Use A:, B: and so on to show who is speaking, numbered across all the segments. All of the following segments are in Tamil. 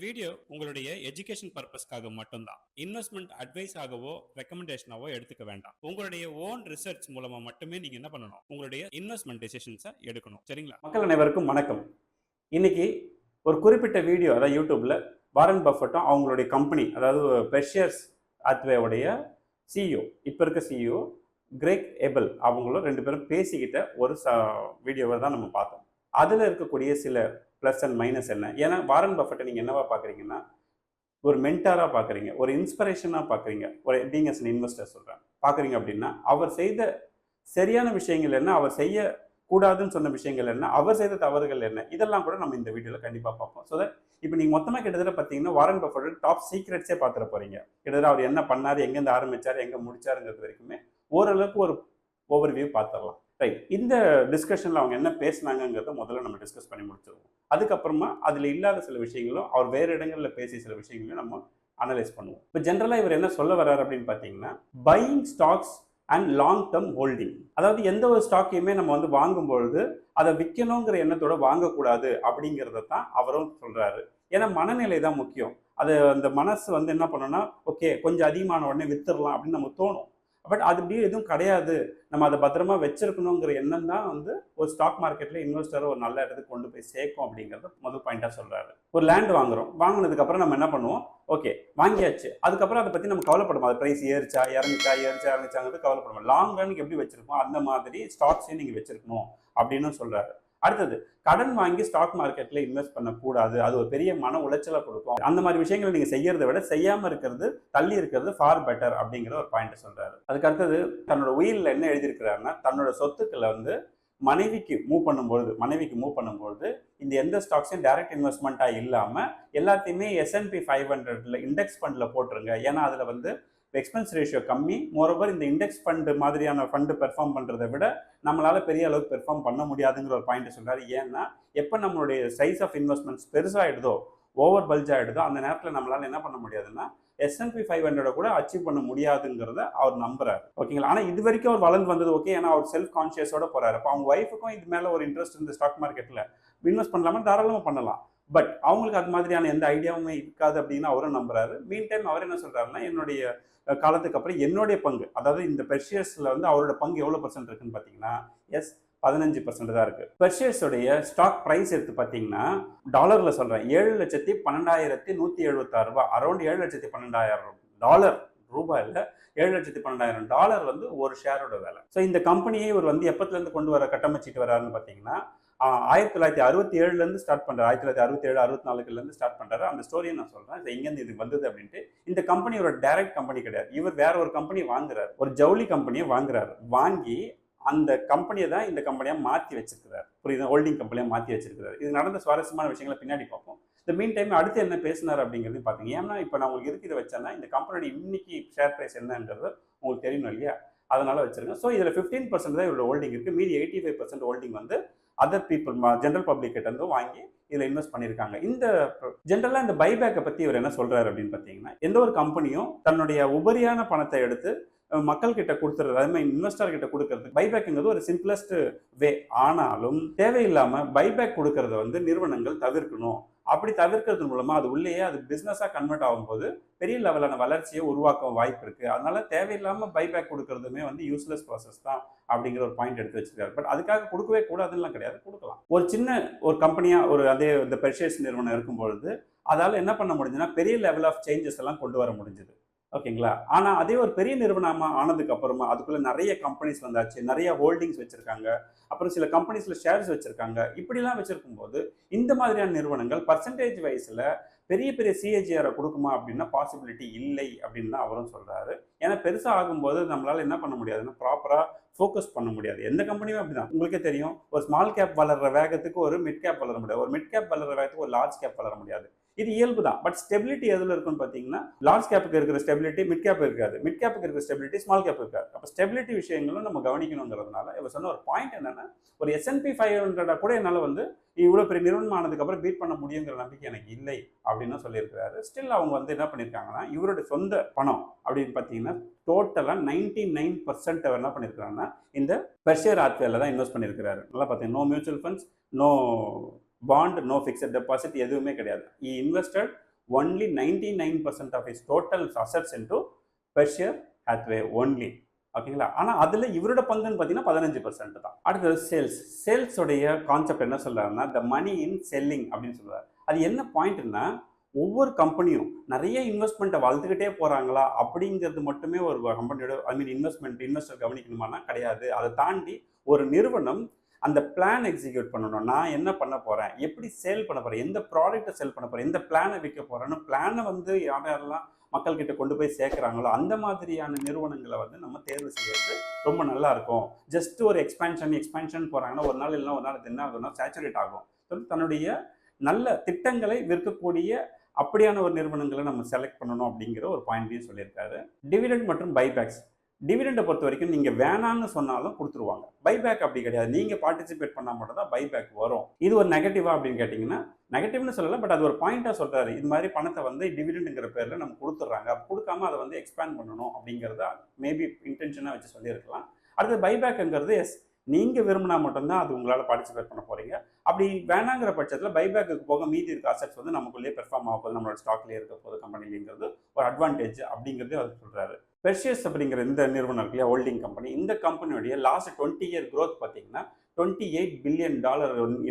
A: வீடியோ உங்களுடைய எஜுகேஷன் பர்பஸ்க்காக மட்டும்தான். இன்வெஸ்ட்மெண்ட் அட்வைஸ் ஆகவோ ரெக்கமெண்டேஷனாவோ எடுத்துக்க வேண்டாம். உங்களுடைய ஓன் ரிசர்ச் மூலமா மட்டுமே நீங்க என்ன பண்ணணும், உங்களுடைய இன்வெஸ்ட்மெண்ட் டெசிஷன்ஸை எடுக்கணும். சரிங்களா?
B: மக்கள் அனைவருக்கும் வணக்கம். இன்னைக்கு ஒரு குறிப்பிட்ட வீடியோ, அதாவது யூடியூப்ல வாரன் பஃபட்டும் அவங்களுடைய கம்பெனி, அதாவது பெர்ஷியர்ஸ் ஹாத்வேவுடைய சிஇஓ, இப்போ இருக்க சிஇஓ கிரெக் எபல், அவங்களும் ரெண்டு பேரும் பேசிக்கிட்ட ஒரு வீடியோவை தான் நம்ம பார்த்தோம். அதில் இருக்கக்கூடிய சில ப்ளஸ் அண்ட் மைனஸ் என்ன? ஏன்னா வாரன் பஃபட்டை நீங்கள் என்னவா பார்க்குறீங்கன்னா, ஒரு மென்டாராக பார்க்குறீங்க, ஒரு இன்ஸ்பிரேஷனாக பார்க்குறீங்க, ஒரு பீயிங் அஸ் அன் இன்வெஸ்டர் சொல்கிறேன் பார்க்குறீங்க அப்படின்னா, அவர் செய்த சரியான விஷயங்கள் என்ன, அவர் செய்ய கூடாதுன்னு சொன்ன விஷயங்கள் என்ன, அவர் செய்த தவறுகள் என்ன, இதெல்லாம் கூட நம்ம இந்த வீடியோவில் கண்டிப்பாக பார்ப்போம். ஸோ தட் இப்போ நீங்கள் மொத்தமாக கிட்டத்தட்ட பார்த்தீங்கன்னா வாரன் பஃபட் டாப் சீக்ரெட்ஸே பார்த்துட போகிறீங்க. கிட்டத்தட்ட அவர் என்ன பண்ணார், எங்கேருந்து ஆரம்பித்தார், எங்கே முடிச்சாருங்கிறது வரைக்குமே ஓரளவுக்கு ஒரு ஓவர்வியூ பார்த்துடலாம். ரைட், இந்த டிஸ்கஷனில் அவங்க என்ன பேசினாங்கிறத முதல்ல நம்ம டிஸ்கஸ் பண்ணி முடிச்சிருவோம். அதுக்கப்புறமா அதில் இல்லாத சில விஷயங்களும், அவர் வேறு இடங்களில் பேசிய சில விஷயங்களையும் நம்ம அனலைஸ் பண்ணுவோம். இப்போ ஜென்ரலாக இவர் என்ன சொல்ல வர்றாரு அப்படின்னு பார்த்தீங்கன்னா, buying stocks and long term holding. அதாவது எந்த ஒரு ஸ்டாக்கையுமே நம்ம வந்து வாங்கும்பொழுது அதை விற்கணுங்கிற எண்ணத்தோட வாங்கக்கூடாது அப்படிங்கிறத தான் அவரும் சொல்கிறாரு. ஏன்னா மனநிலை தான் முக்கியம். அது அந்த மனசு வந்து என்ன பண்ணணும்னா, ஓகே கொஞ்சம் அதிகமான உடனே வித்துடலாம் அப்படின்னு நமக்கு தோணும். பட் அது இப்படி எதுவும் கிடையாது, நம்ம அதை பத்திரமா வச்சிருக்கணுங்கிற எண்ணம் தான் வந்து ஒரு ஸ்டாக் மார்க்கெட்டில் இன்வெஸ்டரை ஒரு நல்ல இடத்துக்கு கொண்டு போய் சேர்க்கும் அப்படிங்கிறத முதல் பாயிண்டாக சொல்கிறாரு. ஒரு லேண்ட் வாங்குறோம், வாங்கினதுக்கப்புறம் நம்ம என்ன பண்ணுவோம், ஓகே வாங்கியாச்சு, அதுக்கப்புறம் அதை பற்றி நம்ம கவலைப்படுவோம், அது ப்ரைஸ் ஏறிச்சா இறங்கிச்சாங்கிறது கவலைப்படுவோம். லாங் ரனுக்கு எப்படி வச்சிருக்கோம் அந்த மாதிரி ஸ்டாக்ஸையும் நீங்கள் வச்சிருக்கணும் அப்படின்னு சொல்கிறாரு. அடுத்தது, கடன் வாங்கி ஸ்டாக் மார்க்கெட்டில் இன்வெஸ்ட் பண்ணக்கூடாது, அது ஒரு பெரிய மன உளைச்சலை கொடுக்கும். அந்த மாதிரி விஷயங்களை நீங்கள் செய்யறதை விட செய்யாமல் இருக்கிறது, தள்ளி இருக்கிறது ஃபார் பெட்டர் அப்படிங்கிற ஒரு பாயிண்ட் சொல்றாரு. அதுக்கு அடுத்தது, தன்னோட உயிரில் என்ன எழுதியிருக்கிறாருன்னா, தன்னோட சொத்துக்களை வந்து மனைவிக்கு மூவ் பண்ணும்பொழுது இந்த எந்த ஸ்டாக்ஸையும் டைரக்ட் இன்வெஸ்ட்மெண்ட்டாக இல்லாமல் எல்லாத்தையுமே S&P 500 இண்டெக்ஸ் ஃபண்டில் போட்டுருங்க. ஏன்னா அதில் வந்து எக்ஸ்பென்ஸ் ரேஷியோ கம்மி. மோரோவர் இந்த இண்டெக்ஸ் ஃபண்டு மாதிரியான ஃபண்டு பெர்ஃபார்ம் பண்ணுறதை விட நம்மளால் பெரிய அளவுக்கு பெர்ஃபார்ம் பண்ண முடியாதுங்கிற ஒரு பாயிண்ட் சொல்கிறாரு. ஏன்னா எப்போ நம்மளுடைய சைஸ் ஆஃப் இன்வெஸ்ட்மெண்ட்ஸ் பெருசாகிடுதோ, ஓவர் பல்ஜ் ஆகிடுதோ, அந்த நேரத்தில் நம்மளால் என்ன பண்ண முடியாதுன்னா S&P 500 கூட அச்சீவ் பண்ண முடியாதுங்கிறத அவர் நம்புறாரு. ஓகேங்களா? ஆனால் இது வரைக்கும் அவர் வளர்ந்து வந்தது ஓகே, ஏன்னா அவர் செல்ஃப் கான்ஷியஸோட போறாரு. அப்போ அவங்க ஒய்ஃபுக்கும் இது மேலே ஒரு இன்ட்ரெஸ்ட் இந்த ஸ்டாக் மார்க்கெட்டில் இன்வெஸ்ட் பண்ணலாமா, தாராளமாக பண்ணலாம். பட் அவங்களுக்கு அது மாதிரியான எந்த ஐடியாவுமே இருக்காது அப்படின்னு அவரும் நம்புறாரு. மீன் டைம் அவர் என்ன சொல்றாருன்னா, என்னுடைய காலத்துக்கு அப்புறம் என்னுடைய பங்கு, அதாவது இந்த பெர்ஷியர்ஸில் வந்து அவரோட பங்கு எவ்வளோ % இருக்குன்னு பார்த்தீங்கன்னா 15% தான் இருக்குது. பெர்ஷியர்ஸோடைய ஸ்டாக் ப்ரைஸ் எடுத்து பார்த்தீங்கன்னா, டாலரில் சொல்கிறேன், $7,12,176, அரௌண்ட் $7,12,000, ரூபாயில் $7,12,000 வந்து ஒரு ஷேரோட வேலை. ஸோ இந்த கம்பெனியை இவர் வந்து எப்பத்துலேருந்து கொண்டு வர கட்டமைச்சிட்டு வர்றாருன்னு பார்த்தீங்கன்னா, 1967 ஸ்டார்ட் பண்ணுறாரு. 1967 64 ஸ்டார்ட் பண்ணுறாரு. அந்த ஸ்டோரியை நான் சொல்கிறேன், எங்கேருந்து இது வந்தது அப்படின்ட்டு. இந்த கம்பெனி ஒரு டைரக்ட் கம்பெனி கிடையாது. இவர் வேற ஒரு கம்பெனி வாங்குறாரு, ஒரு ஜவுளி கம்பெனியை வாங்குறாரு. வாங்கி அந்த கம்பெனியை தான் இந்த கம்பெனியாக மாற்றி வச்சிருக்கிறார். புரியுது? ஹோல்டிங் கம்பெனியாக மாற்றி வச்சிருக்கிறார். இது நடந்த சுவாரஸ்யமான விஷயங்களை பின்னாடி பார்ப்போம். இந்த மீன் டைம் அடுத்து என்ன பேசினார் அப்படிங்கிறது பார்த்தீங்க. ஏன்னா இப்போ நான் உங்களுக்கு எதுக்கு இதை வச்சேன்னா, இந்த கம்பெனியோட இன்னைக்கு ஷேர் ப்ரைஸ் என்னன்றது உங்களுக்கு தெரியணும் இல்லையா? அதனால வச்சிருங்க. ஸோ இதில் 15% தான் இவரோட ஹோல்டிங் இருக்குது. மீதி 85% ஹோல்டிங் வந்து அதர் பீப்புள், ஜென்ரல் பப்ளிக் கிட்ட இருந்து வாங்கி இதில் இன்வெஸ்ட் பண்ணியிருக்காங்க. இந்த ஜென்ரலாக இந்த பைபேக்கை பற்றி இவர் என்ன சொல்கிறாரு அப்படின்னு பார்த்தீங்கன்னா, எந்த ஒரு கம்பெனியும் தன்னுடைய உபரியான பணத்தை எடுத்து மக்கள் கிட்ட கொடுத்துறது, அதே மாதிரி இன்வெஸ்டர் கிட்ட கொடுக்கறது, பைபேக்குங்கிறது ஒரு சிம்பிளஸ்ட் வே. ஆனாலும் தேவையில்லாமல் பைபேக் கொடுக்கறத வந்து நிறுவனங்கள் தவிர்க்கணும். அப்படி தவிர்க்கிறது மூலமாக அது உள்ளேயே அது பிஸ்னஸாக கன்வெர்ட் ஆகும்போது பெரிய லெவலான வளர்ச்சியை உருவாக்க வாய்ப்பு இருக்குது. அதனால தேவையில்லாமல் பைபேக் கொடுக்கறதுமே வந்து யூஸ்லெஸ் ப்ராசஸ் தான் அப்படிங்கிற ஒரு பாயிண்ட் எடுத்து வச்சிருக்காரு. பட் அதுக்காக கொடுக்கவே கூடாதுன்னு கிடையாது, கொடுக்கலாம். ஒரு சின்ன ஒரு கம்பெனியாக ஒரு அதே இந்த பெர்ஷியர்ஸ் நிறுவனம் இருக்கும்பொழுது அதால் என்ன பண்ண முடிஞ்சுன்னா பெரிய லெவல் ஆஃப் சேஞ்சஸ் எல்லாம் கொண்டு வர முடிஞ்சுது. ஓகேங்களா? ஆனால் அதே ஒரு பெரிய நிறுவனமாக ஆனதுக்கு அப்புறமா அதுக்குள்ள நிறைய கம்பெனிஸ் வந்தாச்சு, நிறைய ஹோல்டிங்ஸ் வச்சிருக்காங்க, அப்புறம் சில கம்பெனிஸ்ல ஷேர்ஸ் வச்சிருக்காங்க. இப்படிலாம் வச்சிருக்கும் போது இந்த மாதிரியான நிறுவனங்கள் பர்சன்டேஜ் வைஸ்ல பெரிய பெரிய சிஏஜிஆரை கொடுக்குமா அப்படின்னா பாசிபிலிட்டி இல்லை அப்படின்னு தான் அவரும் சொல்றாரு. ஏன்னா பெருசாக ஆகும்போது நம்மளால என்ன பண்ண முடியாதுன்னா ப்ராப்பராக ஃபோக்கஸ் பண்ண முடியாது. எந்த கம்பெனியும் அப்படிதான். உங்களுக்கே தெரியும், ஒரு ஸ்மால் கேப் வளர்ற வேகத்துக்கு ஒரு மிட் கேப் வளர முடியாது, ஒரு மிட் கேப் வளர்ற வேகத்துக்கு ஒரு லார்ஜ் கேப் வளர முடியாது. இது இயல்பு தான். பட் ஸ்டெபிலிட்டி எதில் இருக்குன்னு பார்த்தீங்கன்னா, லார்ஜ் கேப்புக்கு இருக்கிற ஸ்டெபிலிட்டி மிட் கேப் இருக்காது, மிட் கேப்புக்கு இருக்கிற ஸ்டெபிலிட்டி ஸ்மால் கேப் இருக்காது. அப்போ ஸ்டெபிலிட்டி விஷயங்களும் நம்ம கவனிக்கணுங்கிறதுனால இவர் சொன்ன ஒரு பாயிண்ட் என்னன்னா, ஒரு S&P 500 கூட என்னால் வந்து இவ்வளோ பெரிய நிறுவனம் ஆனதுக்கப்புறம் பீட் பண்ண முடியுங்கிற நம்பிக்கை எனக்கு இல்லை அப்படின்னு சொல்லியிருக்கிறாரு. ஸ்டில் அவங்க வந்து என்ன பண்ணியிருக்காங்கன்னா, இவரோட சொந்த பணம் அப்படின்னு பார்த்தீங்கன்னா டோட்டலாக 99% அவர் என்ன பண்ணியிருக்கிறாங்கன்னா இந்த பெர்ஷியர் ஹாத்வேல தான் இன்வெஸ்ட் பண்ணியிருக்கிறாரு. நல்லா பார்த்தீங்கன்னா, no mutual funds, no bond, no fixed deposit, எதுவுமே கிடையாது. Invested only 99% of his total assets into Berkshire Hathaway only. ஓகேங்களா? ஆனால் அதில் இவரோட பங்குன்னு பார்த்தீங்கன்னா 15% தான். அடுத்தது சேல்ஸோடைய கான்செப்ட் என்ன சொல்கிறாருன்னா த மணி இன் செல்லிங் அப்படின்னு சொல்கிறார். அது என்ன பாயிண்ட்னா ஒவ்வொரு கம்பெனியும் நிறைய இன்வெஸ்ட்மெண்ட்டை வளர்த்துக்கிட்டே போகிறாங்களா அப்படிங்கிறது மட்டுமே ஒரு கம்பெனியோட இன்வெஸ்டர் கவனிக்கணுமானா கிடையாது. அதை தாண்டி ஒரு நிறுவனம் அந்த பிளான் எக்ஸிக்யூட் பண்ணணும். நான் என்ன பண்ண போகிறேன், எப்படி சேல் பண்ண போகிறேன், எந்த ப்ராடக்ட்டை சேல் பண்ண போகிறேன், எந்த பிளானை விற்க போகிறேன்னு பிளானை வந்து யாரெல்லாம் மக்கள்கிட்ட கொண்டு போய் சேர்க்குறாங்களோ அந்த மாதிரியான நிறுவனங்களை வந்து நம்ம தேர்வு செய்யறது ரொம்ப நல்லா இருக்கும். ஜஸ்ட் ஒரு எக்ஸ்பேன்ஷன் போகிறாங்கன்னா ஒரு நாள் இல்லைன்னா ஒரு நாள் என்ன ஆகும்னா சேச்சுரேட் ஆகும். தன்னுடைய நல்ல திட்டங்களை விற்கக்கூடிய அப்படியான ஒரு நிறுவனங்களை நம்ம செலக்ட் பண்ணணும் அப்படிங்கிற ஒரு பாயிண்ட்டையும் சொல்லியிருக்காரு. டிவிடெண்ட் மற்றும் பைபேக்ஸ். டிவிடெண்டை பொறுத்த வரைக்கும் நீங்கள் வேணான்னு சொன்னாலும் கொடுத்துருவாங்க. பைபேக் அப்படி கிடையாது. நீங்கள் பார்ட்டிசிபேட் பண்ணால் மட்டும் தான் பைபேக் வரும். இது ஒரு நெகட்டிவா அப்படின்னு கேட்டிங்கன்னா நெகட்டிவ்னு சொல்லலை, பட் அது ஒரு பாயிண்டாக சொல்கிறாரு. இது மாதிரி பணத்தை வந்து டிவிடெண்டுங்கிற பேரில் நம்ம கொடுத்துட்றாங்க, கொடுக்காம அதை வந்து எக்ஸ்பேண்ட் பண்ணணும் அப்படிங்கிறத மேபி இன்டென்ஷனாக வச்சு சொல்லியிருக்கலாம். அடுத்து பைபேக்குங்கிறது நீங்கள் விரும்பினா மட்டும்தான் அது உங்களால் பார்ட்டிசிபேட் பண்ண போகிறீங்க. அப்படி வேணாங்கிற பட்சத்தில் பைபேக்கு போக மீதி இருக்க அசெட்ஸ் வந்து நமக்குள்ளேயே பெர்ஃபார்ம் ஆக போகுது, நம்மளோட ஸ்டாக்லேயே இருக்க போகுது கம்பெனிலேங்கிறது ஒரு அட்வான்டேஜ் அப்படிங்கிறது அவர் சொல்கிறாரு. பெர்ஷியஸ் அப்படிங்கிற இந்த நிறுவனம் இருக்கு இல்லையா, ஹோல்டிங் கம்பெனி, இந்த கம்பெனியுடைய லாஸ்ட் 20 இயர் க்ரோத் பார்த்தீங்கன்னா $28 பில்லியன்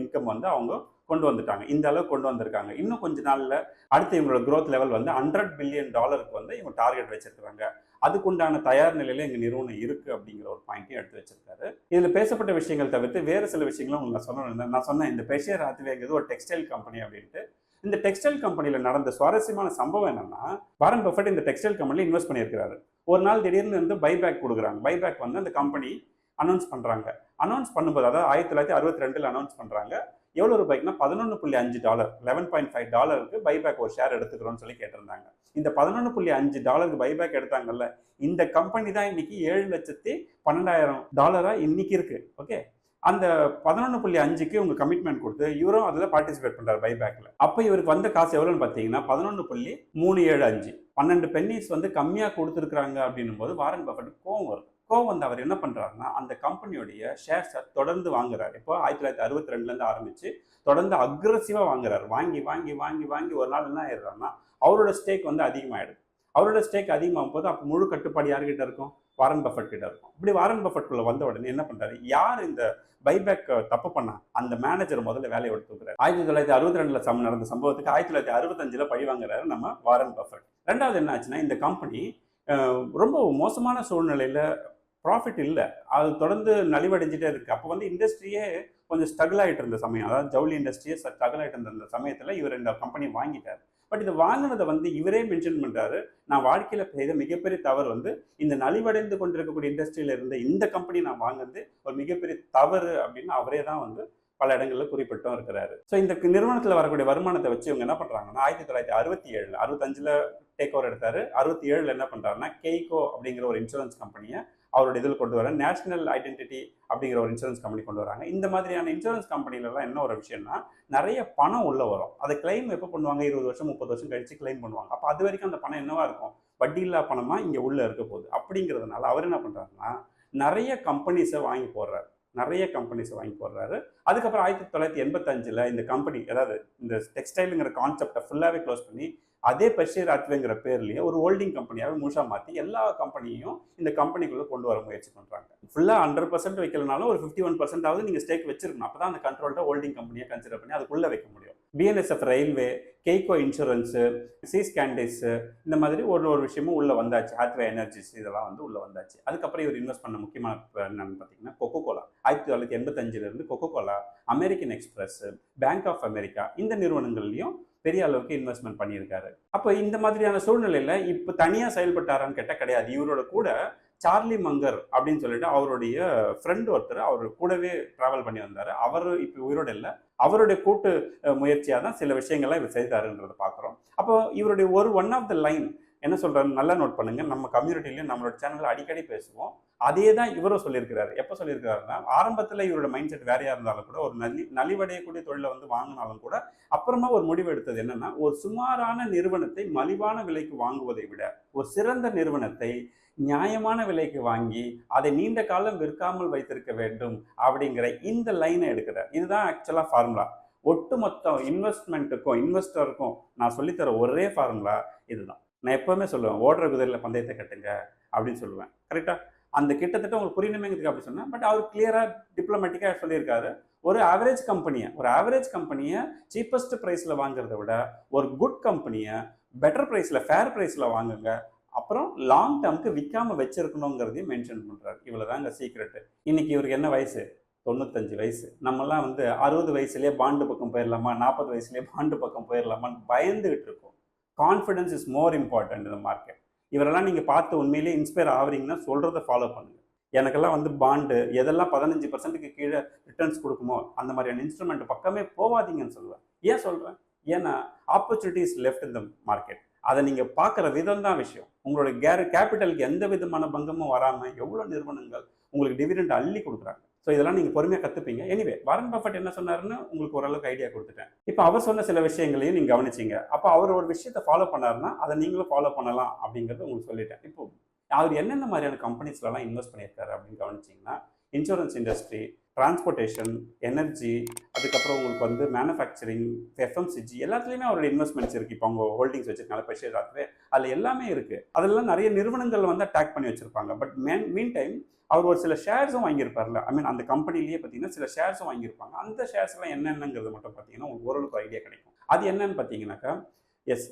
B: இன்கம் வந்து அவங்க கொண்டு வந்துட்டாங்க. இந்த அளவுக்கு கொண்டு வந்திருக்காங்க. இன்னும் கொஞ்ச நாளில் அடுத்து இவங்களோட க்ரோத் லெவல் வந்து $100 பில்லியன் வந்து இவங்க டார்கெட் வச்சிருக்காங்க. அதுக்குண்டான தயார் நிலையில எங்கள் நிறுவனம் இருக்குது அப்படிங்கிற ஒரு பாயிண்ட்டையும் எடுத்து வச்சிருக்காரு. இதில் பேசப்பட்ட விஷயங்கள் தவிர்த்து வேறு சில விஷயங்களும் உங்களுக்கு நான் சொன்னேன் இந்த பெர்ஷியர் ஹாத்வேங்கிறது ஒரு டெக்ஸ்டைல் கம்பெனி அப்படின்ட்டு. இந்த டெக்ஸ்டைல் கம்பெனியில் நடந்த சுவாரஸ்யமான சம்பவம் என்னன்னா, வாரன் பஃபெட் இந்த டெக்ஸ்டைல் கம்பெனியில் இன்வெஸ்ட் பண்ணியிருக்கிறாரு. ஒரு நாள் திடீர்னு வந்து பைபேக் கொடுக்குறாங்க. பைபேக் வந்து அந்த கம்பெனி அனௌன்ஸ் பண்ணுறாங்க. அனௌன்ஸ் பண்ணும்போது அதாவது 1962 அனௌன்ஸ் பண்ணுறாங்க. எவ்வளோ ரூபாய்க்குன்னா $11.5 $11.5 பைபேக் ஒரு ஷேர் எடுத்துக்கிறோன்னு சொல்லி கேட்டிருந்தாங்க. இந்த $11.5 பைபேக் எடுத்தாங்கல்ல, இந்த கம்பெனி தான் இன்னைக்கு $7,12,000 இன்னைக்கு இருக்கு. ஓகே, அந்த 11.5க்கு உங்க கமிட்மெண்ட் கொடுத்து இவரும் அதில் பார்ட்டிசிபேட் பண்றாரு பைபேக்ல. அப்போ இவருக்கு வந்த காசு எவ்வளோன்னு பார்த்தீங்கன்னா 11.375 12 பென்னிஸ் வந்து கம்மியாக கொடுத்துருக்காங்க அப்படின்னும் போது வாரன் பஃபெட் கோவம் வந்து அவர் என்ன பண்றாருன்னா அந்த கம்பெனியோடைய ஷேர்ஸை தொடர்ந்து வாங்குறாரு. இப்போ 1962 ஆரம்பிச்சு தொடர்ந்து அக்ரெசிவா வாங்குறாரு. வாங்கி வாங்கி வாங்கி வாங்கி ஒரு நாள் என்ன ஆயிடுறாருன்னா அவரோட ஸ்டேக் வந்து அதிகமாயிடுது. அவரோட ஸ்டேக் அதிகமாகும் போது அப்போ முழு கட்டுப்பாடு யார்கிட்ட இருக்கும், வாரன் பஃபெட் கிட்ட இருக்கும். இப்படி வாரன் பஃபெட்குள்ள வந்த உடனே என்ன பண்றாரு, யார் இந்த பைபேக் தப்பு பண்ணா அந்த மேனேஜர் முதல்ல வேலையை எடுத்துக்கிறாரு. 1962 நடந்த சம்பவத்துக்கு 1965 பழி வாங்குறாரு நம்ம வாரன் பஃபெட். ரெண்டாவது என்ன ஆச்சுன்னா இந்த கம்பெனி ரொம்ப மோசமான சூழ்நிலையில ப்ராஃபிட் இல்லை, அது தொடர்ந்து நலிவடைஞ்சிட்டே இருக்கு. அப்போ வந்து இண்டஸ்ட்ரியே கொஞ்சம் ஸ்ட்ரகிள் ஆகிட்டு இருந்த சமயம், அதாவது ஜவுளி இண்டஸ்ட்ரியே ஸ்ட்ரகிள் ஆகிட்டு இருந்த சமயத்தில் இவர் இந்த கம்பெனி வாங்கிட்டார். பட் இது வாங்கினதை வந்து இவரே மென்ஷன் பண்ணுறாரு, நான் வாழ்க்கையில் செய்த மிகப்பெரிய தவறு வந்து இந்த நலிவடைந்து கொண்டிருக்கக்கூடிய இண்டஸ்ட்ரியில இருந்த இந்த கம்பெனி நான் வாங்கினது ஒரு மிகப்பெரிய தவறு அப்படின்னு அவரே தான் வந்து பல இடங்களில் குறிப்பிட்டும் இருக்கிறாரு. ஸோ இந்த நிறுவனத்தில் வரக்கூடிய வருமானத்தை வச்சு இவங்க என்ன பண்ணுறாங்கன்னா 1967 65 டேக் ஓவர் எடுத்தாரு. 67 என்ன பண்ணுறாருன்னா கெய்கோ அப்படிங்கிற ஒரு இன்சூரன்ஸ் கம்பெனியை அவரோட இதில் கொண்டு வர, நேஷனல் ஐடென்டிட்டி அப்படிங்கிற ஒரு இன்சூரன்ஸ் கம்பெனி கொண்டு வராங்க. இந்த மாதிரியான இன்சூரன்ஸ் கம்பெனிலலாம் என்ன ஒரு விஷயம்னா நிறைய பணம் உள்ள வரும். அதை கிளைம் எப்போ பண்ணுவாங்க, 20 வருஷம் 30 வருஷம் கழிச்சு கிளைம் பண்ணுவாங்க. அப்போ அது வரைக்கும் அந்த பணம் என்னவா இருக்கும், வட்டி இல்லா பணமா இங்கே உள்ள இருக்க போகுது. அப்படிங்கிறதுனால அவர் என்ன பண்ணுறாருன்னா நிறைய கம்பெனிஸை வாங்கி போடுறாரு. அதுக்கப்புறம் 1985 இந்த கம்பெனி, அதாவது இந்த டெக்ஸ்டைலுங்கிற கான்செப்டை ஃபுல்லாகவே க்ளோஸ் பண்ணி அதே பெர்ஷியர் ஹாத்வேங்கிற பேர்லேயே ஒரு ஹோல்டிங் கம்பெனியாகவே முழுசா மாற்றி எல்லா கம்பெனியும் இந்த கம்பெனிக்குள்ளே கொண்டு வர முயற்சி பண்ணுறாங்க. ஃபுல்லாக 100% வைக்கலனாலும் ஒரு 51% நீங்கள் ஸ்டேக் வச்சிருக்கணும். அப்போ தான் அந்த கண்ட்ரோல்ட ஹோல்டிங் கம்பெனியை கன்சிடர் பண்ணி அதுக்குள்ளே வைக்க முடியும். பிஎன்எஸ்எஃப் ரயில்வே, கெய்கோ இன்சூரன்ஸு, சீஸ் கேண்டிஸு, இந்த மாதிரி ஒரு விஷயமும் உள்ளே வந்தாச்சு. ஹாத்வே எனர்ஜிஸ் இதெல்லாம் வந்து உள்ளே வந்தாச்சு. அதுக்கப்புறம் இவர் இன்வெஸ்ட் பண்ண முக்கியமான என்னன்னு பார்த்தீங்கன்னா Coca Cola. 1985 Coca Cola, American Express, Bank of America, இந்த நிறுவனங்கள்லையும் பெரிய அளவுக்கு இன்வெஸ்ட்மெண்ட் பண்ணியிருக்காரு. அப்போ இந்த மாதிரியான சூழ்நிலையில இப்போ தனியாக செயல்பட்டாரான்னு கேட்டால் கிடையாது. இவரோட கூட சார்லி மங்கர் அப்படின்னு சொல்லிட்டு அவருடைய ஃப்ரெண்ட் ஒருத்தர் அவர் கூடவே டிராவல் பண்ணி வந்தார். அவர் இப்போ உயிரோடு இல்லை. அவருடைய கூட்டு முயற்சியாக தான் சில விஷயங்கள்லாம் இவர் செய்தாருன்றதை பார்க்குறோம். அப்போ இவருடைய ஒன் ஆஃப் த லைன் என்ன சொல்கிறாரு நல்லா நோட் பண்ணுங்க. நம்ம கம்யூனிட்டிலையும் நம்மளோட சேனலில் அடிக்கடி பேசுவோம். அதே தான் இவரும் சொல்லியிருக்கிறாரு. எப்போ சொல்லியிருக்கிறாருன்னா ஆரம்பத்தில் இவரோட மைண்ட் செட் வேறையா இருந்தாலும் கூட, ஒரு நலிவடையக்கூடிய தொழிலை வந்து வாங்கினாலும் கூட, அப்புறமா ஒரு முடிவு எடுத்தது என்னன்னா ஒரு சுமாரான நிறுவனத்தை மலிவான விலைக்கு வாங்குவதை விட ஒரு சிறந்த நிறுவனத்தை நியாயமான விலைக்கு வாங்கி அதை நீண்ட காலம் விற்காமல் வைத்திருக்க வேண்டும் அப்படிங்கிற இந்த லைனை எடுக்கிறார். இதுதான் ஆக்சுவலாக ஃபார்முலா. ஒட்டுமொத்த இன்வெஸ்ட்மெண்ட்டுக்கும் இன்வெஸ்டருக்கும் நான் சொல்லித்தர ஒரே ஃபார்முலா இதுதான். நான் எப்பவுமே சொல்லுவேன், ஓடுற குதிரையில் பந்தயத்தை கட்டுங்க அப்படின்னு சொல்லுவேன். கரெக்டாக அந்த கிட்டத்தட்ட உங்களுக்கு புரியணுமேங்கிறதுக்கு அப்படி சொன்னேன். பட் அவர் கிளியராக டிப்ளமேட்டிக்காக சொல்லியிருக்காரு. ஒரு ஆவரேஜ் கம்பெனியை சீப்பஸ்ட் ப்ரைஸில் வாங்குறத விட ஒரு குட் கம்பெனியை பெட்டர் ப்ரைஸில், ஃபேர் ப்ரைஸில் வாங்குங்க. அப்புறம் லாங் டேர்முக்கு விற்காம வச்சிருக்கணுங்கிறதையும் மென்ஷன் பண்ணுறாரு. இவ்வளோதாங்க சீக்ரெட்டு. இன்னைக்கு இவருக்கு என்ன வயசு? 95 வயசு. நம்மலாம் 60 வயசுலேயே பாண்டு பக்கம் போயிடலாமா, 40 வயசுலேயே பாண்டு பக்கம் போயிடலாமான்னு பயந்துகிட்டு இருக்கோம். கான்ஃபிடன்ஸ் இஸ் மோர் இம்பார்ட்டன்ட் இந்த மார்க்கெட். இவரெல்லாம் நீங்கள் பார்த்து உண்மையிலேயே இன்ஸ்பயர் ஆகுறீங்கன்னா சொல்கிறத ஃபாலோ பண்ணுங்கள். எனக்கெல்லாம் பாண்டு எதெல்லாம் 15%க்கு கீழே ரிட்டர்ன்ஸ் கொடுக்குமோ அந்த மாதிரியான இன்ஸ்ட்ருமெண்ட் பக்கமே போகாதீங்கன்னு சொல்லுவேன். ஏன் சொல்கிறேன்? ஏன்னா ஆப்பர்ச்சுனிட்டிஸ் லெஃப்ட் இந்த மார்க்கெட். அதை நீங்கள் பார்க்குற விதம் தான் விஷயம். உங்களோட கேபிட்டலுக்கு எந்த விதமான பங்கமும் வராமல் எவ்வளோ நிறுவனங்கள் உங்களுக்கு டிவிடெண்ட் அள்ளி கொடுக்குறாங்க. ஸோ இதெல்லாம் நீங்கள் பொறுமையாக கற்றுப்பீங்க. எனிவே, வாரன் பஃபெட் என்ன சொன்னாருன்னு உங்களுக்கு ஓரளவுக்கு ஐடியா கொடுத்துட்டேன். இப்போ அவர் சொன்ன சில விஷயங்களையும் நீங்கள் கவனிச்சிங்க. அப்போ அவர் ஒரு விஷயத்தை ஃபாலோ பண்ணாருன்னா அதை நீங்களும் ஃபாலோ பண்ணலாம் அப்படிங்கிறது உங்களுக்கு சொல்லிட்டேன். இப்போ அவர் என்னென்ன மாதிரியான கம்பெனிஸ்லாம் இன்வெஸ்ட் பண்ணியிருக்காரு அப்படின்னு கவனிச்சிங்கன்னா, இன்சூரன்ஸ் இண்டஸ்ட்ரி, டிரான்ஸ்போர்ட்டேஷன், எனர்ஜி, அதுக்கப்புறம் உங்களுக்கு மேனுஃபேக்சரிங், எஃப்எம்சிஜி, எல்லாத்துலேயுமே அவரோட இன்வெஸ்ட்மெண்ட்ஸ் இருக்குது. இப்போ அவங்க ஹோல்டிங்ஸ் வச்சிருக்காங்க பெர்ஷியர் ஹாத்வே, அதில் எல்லாமே இருக்குது. அதெல்லாம் நிறைய நிறுவனங்கள் அட்டாக் பண்ணி வச்சிருப்பாங்க. பட் மீன் டைம் அவர் ஒரு சில ஷேர்ஸும் வாங்கியிருப்பார்ல. அந்த கம்பெனிலேயே பார்த்தீங்கன்னா சில ஷேர்ஸும் வாங்கியிருப்பாங்க. அந்த ஷேர்ஸ்லாம் என்னென்னங்கிறது மட்டும் பார்த்தீங்கன்னா உங்களுக்கு ஓரளவுக்கு ஐடியா கிடைக்கும். அது என்னன்னு பார்த்தீங்கன்னாக்கா,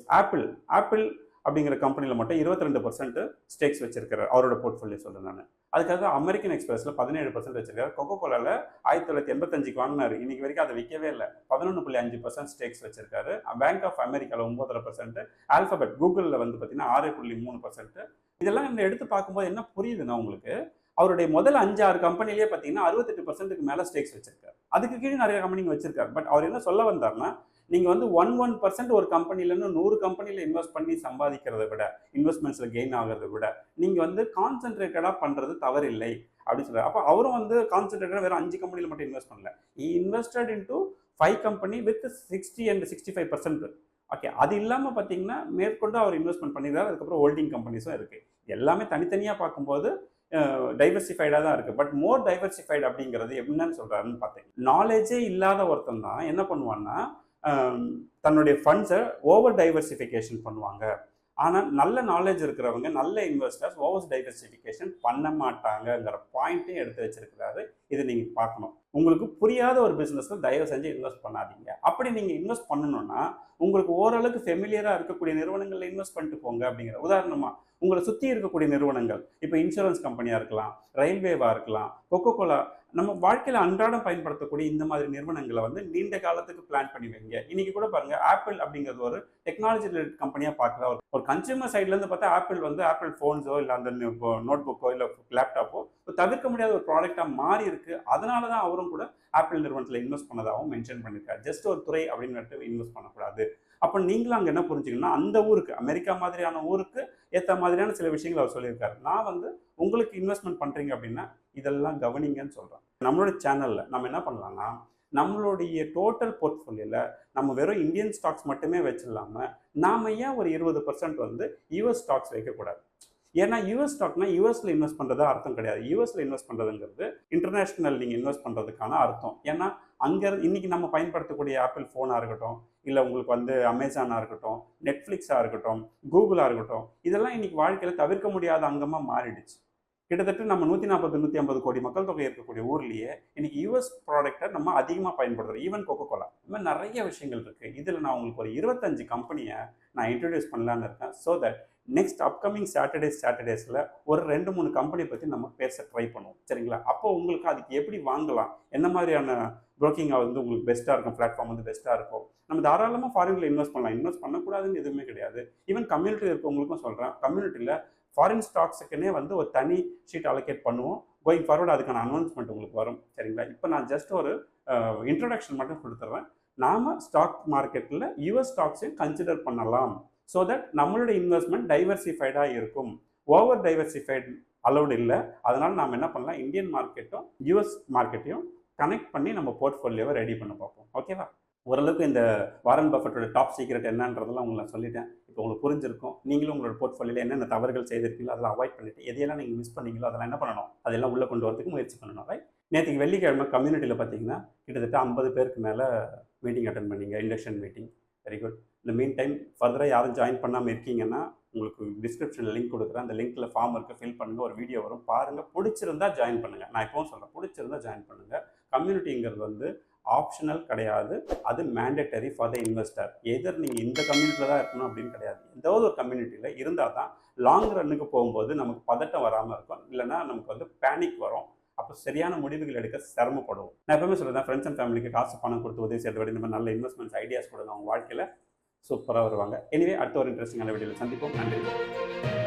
B: ஆப்பிள் அப்படிங்கிற கம்பெனியில் மட்டும் 22% ஸ்டேக்ஸ் வச்சிருக்காரு. அவரோட போர்ட்ஃபோலியோ சொல்கிறேன் நான். அதுக்காக அமெரிக்கன் எக்ஸ்பிரஸில் 17% வச்சிருக்காரு. கொக்கோ கோலாவில் 1985 வாங்கினாரு. இன்னைக்கு வரைக்கும் அதை விற்கவே இல்லை. 11.5% ஸ்டேக்ஸ் வச்சிருக்காரு. பேங்க் ஆஃப் அமெரிக்காவில் 9.5%, ஆல்பபெட் கூகுளில் பார்த்தீங்கன்னா 6.3%. இதெல்லாம் எடுத்து பார்க்கும்போது என்ன புரியுதுன்னா உங்களுக்கு, அவருடைய முதல் 5-6 கம்பெனிலேயே பார்த்தீங்கன்னா 68%க்கு மேலே ஸ்டேக்ஸ் வச்சிருக்காரு. அதுக்கு கீழே நிறைய கம்பெனிங்க வச்சிருக்காரு. பட் அவர் என்ன சொல்ல வந்தார்னா, நீங்கள் 1% ஒரு கம்பெனிலேருந்து 100 கம்பெனியில் இன்வெஸ்ட் பண்ணி சம்பாதிக்கிறத விட, இன்வெஸ்ட்மெண்ட்ஸில் கெயின் ஆகிறத விட நீங்கள் கான்சென்ட்ரேட்டடாக பண்ணுறது தவறில்லை அப்படின்னு சொல்கிறார். அப்போ அவரும் கான்சென்ட்ரேட்டடாக வெறும் 5 கம்பெனியில் மட்டும் இன்வெஸ்ட் பண்ணல. he invested into 5 company with 60 and 65%. Okay, அது இல்லாமல் பார்த்தீங்கன்னா மேற்கொண்டு அவர் இன்வெஸ்ட்மெண்ட் பண்ணிடுறாரு. அதுக்கப்புறம் ஹோல்டிங் கம்பெனிஸும் இருக்குது. எல்லாமே தனித்தனியாக பார்க்கும்போது டைவர்சிஃபைடாக தான் இருக்குது. பட் மோர் டைவர்சிஃபைடு அப்படிங்கிறது என்னன்னு சொல்கிறாருன்னு பார்த்தேன். நாலேஜே இல்லாத ஒருத்தன் தான் என்ன பண்ணுவான்னா, தன்னுடைய ஃபண்ட்ஸை ஓவர் டைவர்சிஃபிகேஷன் பண்ணுவாங்க. ஆனால் நல்ல நாலேஜ் இருக்கிறவங்க, நல்ல இன்வெஸ்டர்ஸ் ஓவர் டைவர்சிஃபிகேஷன் பண்ண மாட்டாங்கங்கிற பாயிண்ட்டையும் எடுத்து வச்சிருக்கிறாரு. இது நீங்கள் பார்க்கணும். உங்களுக்கு புரியாத ஒரு பிஸ்னஸில் தயவு செஞ்சு இன்வெஸ்ட் பண்ணாதீங்க. அப்படி நீங்கள் இன்வெஸ்ட் பண்ணணும்னா உங்களுக்கு ஓரளவுக்கு ஃபெமிலியராக இருக்கக்கூடிய நிறுவனங்களில் இன்வெஸ்ட் பண்ணிட்டு போங்க. அப்படிங்கிற உதாரணமாக உங்களை சுற்றி இருக்கக்கூடிய நிறுவனங்கள், இப்போ இன்சூரன்ஸ் கம்பெனியாக இருக்கலாம், ரயில்வேவாக இருக்கலாம், கொக்கோ கோலா, நம்ம வாழ்க்கையில் அன்றாடம் பயன்படுத்தக்கூடிய இந்த மாதிரி நிறுவனங்களை நீண்ட காலத்துக்கு பிளான் பண்ணி வைங்க. இன்னைக்கு கூட பாருங்க, ஆப்பிள் அப்படிங்கிறது ஒரு டெக்னாலஜி ரிலேட்டட் கம்பெனியாக பார்க்கலாம். ஒரு கன்சியூமர் சைட்லேருந்து பார்த்தா ஆப்பிள் ஃபோன்ஸோ இல்லை அந்த நோட் புக்கோ இல்லை லேப்டாப்போ தவிர்க்க முடியாத ஒரு ப்ராடக்டாக மாறி இருக்கு. அதனால தான் அவரும் கூட ஆப்பிள் நிறுவனத்தில் இன்வெஸ்ட் பண்ணதாகவும் மென்ஷன் பண்ணியிருக்காரு. ஜஸ்ட் ஒரு துறை அப்படின்னு இன்வெஸ்ட் பண்ணக்கூடாது. அப்போ நீங்களும் அங்கே என்ன புரிஞ்சுக்கணும்னா, அந்த ஊருக்கு, அமெரிக்கா மாதிரியான ஊருக்கு ஏற்ற மாதிரியான சில விஷயங்கள் அவர் சொல்லியிருக்காரு. நான் உங்களுக்கு இன்வெஸ்ட்மெண்ட் பண்ணுறீங்க அப்படின்னா இதெல்லாம் கவனிங்கன்னு சொல்கிறேன். நம்மளுடைய சேனலில் நம்ம என்ன பண்ணலாம்னா, நம்மளுடைய டோட்டல் போர்ட்ஃபோலியோவில் நம்ம வெறும் இந்தியன் ஸ்டாக்ஸ் மட்டுமே வச்சிடலாமல் நாம் ஏன் ஒரு 20% யூஎஸ் ஸ்டாக்ஸ் வைக்கக்கூடாது? ஏன்னா யூஎஸ் ஸ்டாக்னா யூஎஸ்ல இன்வெஸ்ட் பண்ணுறதா அர்த்தம் கிடையாது. யூஎஸ்ல இன்வெஸ்ட் பண்ணுறதுங்கிறது இன்டர்நேஷ்னல் நீங்கள் இன்வெஸ்ட் பண்ணுறதுக்கான அர்த்தம். ஏன்னா அங்கே இன்னைக்கு நம்ம பயன்படுத்தக்கூடிய ஆப்பிள் ஃபோனாக இருக்கட்டும், இல்லை உங்களுக்கு அமேசானாக இருக்கட்டும், நெட்ஃப்ளிக்ஸாக இருக்கட்டும், கூகுளாக இருக்கட்டும், இதெல்லாம் இன்னைக்கு வாழ்க்கையில் தவிர்க்க முடியாத அங்கமாக மாறிடுச்சு. கிட்டத்தட்ட நம்ம 140-150 கோடி மக்கள் தொகை இருக்கக்கூடிய ஊர்லேயே இன்னைக்கு யூஎஸ் ப்ராடக்டை நம்ம அதிகமாக பயன்படுத்துகிறோம். ஈவன் கொக்கோ கோலா, இந்த மாதிரி நிறைய விஷயங்கள் இருக்குது. இதில் நான் உங்களுக்கு ஒரு 25 கம்பெனியை நான் இன்ட்ரடியூஸ் பண்ணலான்னு இருக்கேன். ஸோ தட் நெக்ஸ்ட் அப்கமிங் சாட்டர்டேஸில் ஒரு 2-3 கம்பெனி பற்றி நம்ம பேச ட்ரை பண்ணுவோம். சரிங்களா? அப்போ உங்களுக்கு அதுக்கு எப்படி வாங்கலாம், என்ன மாதிரியான ப்ரோக்கிங்காக உங்களுக்கு பெஸ்ட்டாக இருக்கும், பிளாட்ஃபார்ம் பெஸ்ட்டாக இருக்கும். நம்ம தாராளமாக ஃபாரினில் இன்வெஸ்ட் பண்ணலாம். இன்வெஸ்ட் பண்ணக்கூடாதுன்னு எதுவுமே கிடையாது. ஈவன் கம்யூனிட்டி இருக்கவங்களுக்கும் சொல்கிறேன், கம்யூனிட்டியில் ஃபாரின் ஸ்டாக்ஸுக்குன்னே ஒரு தனி ஷீட் அலோகேட் பண்ணுவோம். கோயிங் ஃபார்வர்ட் அதுக்கான அனௌன்ஸ்மெண்ட் உங்களுக்கு வரும். சரிங்களா? இப்போ நான் ஜஸ்ட் ஒரு இன்ட்ரடக்ஷன் மட்டும் கொடுத்துட்றேன். நாம் ஸ்டாக் மார்க்கெட்டில் யூஎஸ் ஸ்டாக்ஸையும் கன்சிடர் பண்ணலாம். ஸோ தட் நம்மளுடைய இன்வெஸ்ட்மெண்ட் டைவர்சிஃபைடாக இருக்கும். ஓவர் டைவர்சிஃபைட் அலௌடு இல்லை. அதனால் நாம் என்ன பண்ணலாம், இந்தியன் மார்க்கெட்டும் யூஎஸ் மார்க்கெட்டையும் கனெக்ட் பண்ணி நம்ம போர்ட்ஃபோலியோவை ரெடி பண்ண பார்ப்போம். ஓகேவா? ஓரளவுக்கு இந்த வாரன் பஃபெட்டோட டாப் சீக்ரெட் என்னன்றதெல்லாம் உங்களுக்கு நான் சொல்லிட்டேன். இப்போ உங்களுக்கு புரிஞ்சிருக்கும். நீங்களும் உங்களோட போர்ட்ஃபோலியோவில் என்னென்ன தவறுகள் செய்திருக்கீங்களோ அதெல்லாம் அவாய்ட் பண்ணிவிட்டு எதையெல்லாம் நீங்கள் மிஸ் பண்ணீங்களோ அதெல்லாம் என்ன பண்ணணும், அதெல்லாம் உள்ளே கொண்டு வரதுக்கு முயற்சி பண்ணணும். ரைட்? நேற்றுக்கு வெள்ளிக்கிழமை கம்யூனிட்டியில் பார்த்தீங்கன்னா கிட்டத்தட்ட 50 பேருக்கு மேலே மீட்டிங் அட்டன் பண்ணீங்க, இண்டக்ஷன் மீட்டிங். Very good. இந்த மீன் டைம் ஃபர்தராக யாரும் ஜாயின் பண்ணாமல் இருக்கீங்கன்னா உங்களுக்கு டிஸ்கிரிப்ஷனில் லிங்க் கொடுக்குறேன். அந்த லிங்க்கில் ஃபார்ம் இருக்குது, ஃபில் பண்ணுங்கள். ஒரு வீடியோ வரும் பாருங்கள். பிடிச்சிருந்தா ஜாயின் பண்ணுங்கள். நான் இப்போவும் சொல்கிறேன், பிடிச்சிருந்தா ஜாயின் பண்ணுங்கள். கம்யூனிட்டிங்கிறது வந்து ஆப்ஷனல் கிடையாது, அது மேண்டேட்டரி ஃபார் த இன்வெஸ்டர். எதர் நீங்கள் இந்த கம்யூனிட்டியில் தான் இருக்கணும் அப்படின்னு கிடையாது. ஏதாவது ஒரு கம்யூனிட்டியில் இருந்தால் தான் லாங் ரன்னுக்கு போகும்போது நமக்கு பதட்டம் வராமல் இருக்கும். இல்லைனா நமக்கு வந்து பேனிக் வரும். அப்போ சரியான முடிவுகள் எடுக்க சிரமப்படுவோம். நான் எப்பவுமே சொல்கிறேன், ஃப்ரெண்ட்ஸ் அண்ட் ஃபேமிலிக்கு காசு பணம் கொடுத்து உதவி செய்யறத விட இந்த மாதிரி நல்ல இன்வெஸ்ட்மெண்ட்ஸ் ஐடியாஸ் கொடுங்க, அவங்க வாழ்க்கையில் சூப்பராக வருவாங்க. எனிவே அடுத்த ஒரு இன்ட்ரெஸ்டிங்கான வீடியோவில் சந்திப்போம். நன்றி.